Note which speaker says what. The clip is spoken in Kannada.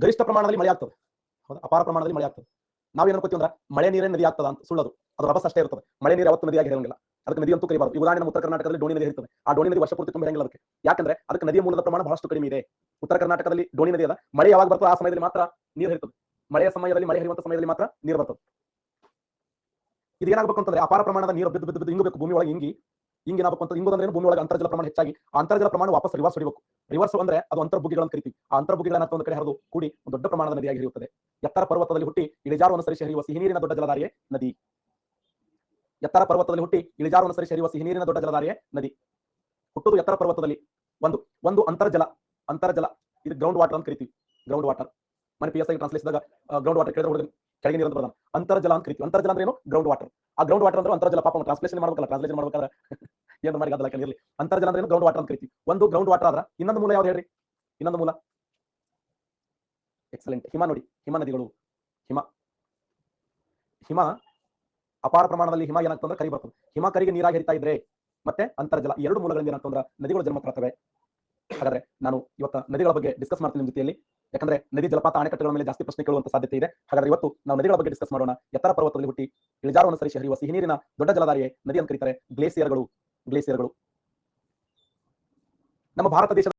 Speaker 1: ಗರಿಷ್ಠ ಪ್ರಮಾಣದಲ್ಲಿ ಮಳೆ ಆಗ್ತದೆ, ಹೌದಾ? ಅಪಾರ ಪ್ರಮಾಣದಲ್ಲಿ ಮಳೆ ಆಗ್ತದೆ. ನಾವೇನು ಅನ್ಕೋತೀವಿ ಅಂದ್ರೆ ಮಳೆ ನೀರೇ ನದಿ ಆಗ್ತದ ಅಂತ. ಸುಳ್ಳದು. ಅದು ರಭಸ ಅಷ್ಟೇ ಇರ್ತದೆ. ಮಳೆ ನೀರು ಯಾವತ್ತು ನದಿಯಾಗಿ ಹರಿಯಂಗಿಲ್ಲ. ಅದಕ್ಕೆ ನದಿ ಅಂತೂ ಕರಿಬಾರದು. ಈ ಉದಾಹರಣೆ ನಮ್ಮ ಉತ್ತರ ಕರ್ನಾಟಕದಲ್ಲಿ ಡೋಣಿ ನದಿ ಹರಿತದೆ. ಆ ಡೋಣಿ ನದಿ ವರ್ಷ ಪೂರ್ತಿ ತುಂಬ ಹಂಗಿಲ್ಲ ಅದಕ್ಕೆ. ಯಾಕಂದ್ರೆ ಅದಕ್ಕೆ ನದಿಯ ಮೂಲದ ಪ್ರಮಾಣ ಬಹಳಷ್ಟು ಕಡಿಮೆ ಇದೆ. ಉತ್ತರ ಕರ್ನಾಟಕದಲ್ಲಿ ಡೋಣಿ ನದಿ ಅದ. ಮಳೆ ಯಾವಾಗ ಬರ್ತದೆ ಆ ಸಮಯದಲ್ಲಿ ಮಾತ್ರ ನೀರು ಹರಿತದೆ. ಮಳೆಯ ಸಮಯದಲ್ಲಿ, ಮಳೆ ಹರಿಯುವಂತ ಸಮಯದಲ್ಲಿ ಮಾತ್ರ ನೀರು ಬರ್ತದೆ. ಇದು ಏನಾಗಬೇಕು ಅಂತಂದ್ರೆ ಅಪಾರ ಪ್ರಮಾಣದ ನೀರು ಬಿದ್ದು ಬಿದ್ದು ಇಂಗಬೇಕು ಭೂಮಿ ಒಳಗೆ. ಹಿಂಗೆ ಏನಾಗಬೇಕು ಅಂತ ಇಂಗುದಂದ್ರೆ ಭೂಮಿ ಒಳಗೆ ಅಂತರ್ಜಲ ಪ್ರಮಾಣ ಹೆಚ್ಚಾಗಿ ಆ ಅಂತರ್ಜಲ ಪ್ರಮಾಣ ವಾಪಸ್ ರಿವರ್ಸ್ ಹೊಡಿಬೇಕು. ರಿವರ್ಸ್ ಅಂದ್ರೆ ಅದು ಅಂತರ್ಬುಗಿಗಳನ್ನು ಕರಿತೀವಿ. ಆ ಅಂತರ್ಬುಗಿಗಳನ್ನ ಒಂದು ಕಡೆ ಹರಿದು ಕೂಡಿ ಒಂದು ದೊಡ್ಡ ಪ್ರಮಾಣದ ನದಿಯಾಗಿ ಹರಿಯುತ್ತದೆ. ಎತ್ತರ ಪರ್ವತದಲ್ಲಿ ಹುಟ್ಟಿ ಇಳಿಜಾರು ಅನುಸರಿಸಿ ಹರಿಯುವ ಸಿಹಿನೀರಿನ ದೊಡ್ಡ ಜಲಧಾರಿಯೇ ನದಿ. ಎತ್ತರ ಪರ್ವತದಲ್ಲಿ ಹುಟ್ಟಿ ಇಳಿಜಾರು ಅನುಸರಿಸಿ ಹರಿಯುವ ಸಿಹಿನೀರಿನ ದೊಡ್ಡ ಜಲಧಾರಿಯೇ ನದಿ. ಹುಟ್ಟುದು ಎತ್ತರ ಪರ್ವತದಲ್ಲಿ. ಒಂದು ಅಂತರ್ಜಲ ಇದು ಗ್ರೌಂಡ್ ವಾಟರ್ ಅಂತ ಕರಿತೀವಿ. ಗ್ರೌಂಡ್ ವಾಟರ್ ಮನೆ PSI ಟ್ರಾನ್ಸ್ಲೇಷನ್ ಗ್ರೌಂಡ್ ವಾಟರ್ ಕೇಳಿದ್ರೆ ಕೆಳಗೆ ನೀರು ಬರೋದು ಅಂತರ್ಜಲ ಅಂತ ಕರಿತೀವಿ. ಅಂತರ್ಜಲ ಅಂದ್ರೆ ಏನು? Ground water. ಆ ಗ್ರೌಂಡ್ ವಾಟರ್ ಅಂದ್ರೆ ಅಂತರ್ಜಲ. ಪಾಪ ಟ್ರಾನ್ಸ್ಲೇಷನ್ ಮಾಡ್ಬೇಕಾದ್ರೆ ಏನು ಮಾಡಿ ಅದಲ್ಲ ಇರಲಿ. ಅಂತರ್ಜಲ ಅಂದ್ರೆ ಗ್ರೌಂಡ್ ವಾಟರ್ ಅಂತ ಕರಿತೀವಿ. ಒಂದು ಗ್ರೌಂಡ್ ವಾಟರ್ ಆದ್ರೆ ಇನ್ನೊಂದು ಮೂಲ ಯಾವ್ದು ಹೇಳ್ರಿ? ಇನ್ನೊಂದು ಮೂಲ ಎಕ್ಸಲೆಂಟ್. ಹಿಮ ನೋಡಿ. ಹಿಮ ನದಿಗಳು. ಹಿಮ ಅಪಾರ ಪ್ರಮಾಣದಲ್ಲಿ ಹಿಮ ಏನಾಗ್ತಂದ್ರೆ ಕರಿ ಬರ್ತದೆ. ಹಿಮ ಕರಿಗೆ ನೀರಾಗಿ ಹರಿತಾ ಇದ್ರೆ ಮತ್ತೆ ಅಂತರ್ಜಲ, ಈ ಎರಡು ಮೂಲಗಳಿಂದ ಏನಾಗ್ತಂದ್ರೆ ನದಿಗಳು ಜನ್ಮ ತಾಳ್ತವೆ. ಹಾಗಾದ್ರೆ ನಾನು ಇವತ್ತು ನದಿಗಳ ಬಗ್ಗೆ ಡಿಸ್ಕಸ್ ಮಾಡ್ತೀನಿ ನಿಮ್ಮ ಜೊತೆಯಲ್ಲಿ. ಯಾಕಂದ್ರೆ ನದಿ ಜಲಪಾತ ಅಣೆಕಟ್ಟುಗಳ ಮೇಲೆ ಜಾಸ್ತಿ ಪ್ರಶ್ನೆ ಕೇಳುವಂತ ಸಾಧ್ಯತೆ ಇದೆ. ಹಾಗಾದ್ರೆ ಇವತ್ತು ನಾವು ನದಿಗಳ ಬಗ್ಗೆ ಡಿಸ್ಕಸ್ ಮಾಡೋಣ. ಎತ್ತರ ಪರ್ವತದಲ್ಲಿ ಹುಟ್ಟಿ ಇಳಿಜಾರು ಅನುಸರಿಸಿ ಹರಿಯುವ ಸಿಹಿನೀರಿನ ದೊಡ್ಡ ಜಲಧಾರಿಯೇ ನದಿ ಅಂತ ಕರೀತಾರೆ. ಗ್ಲೇಸಿಯರ್ಗಳು. ನಮ್ಮ ಭಾರತ ದೇಶದ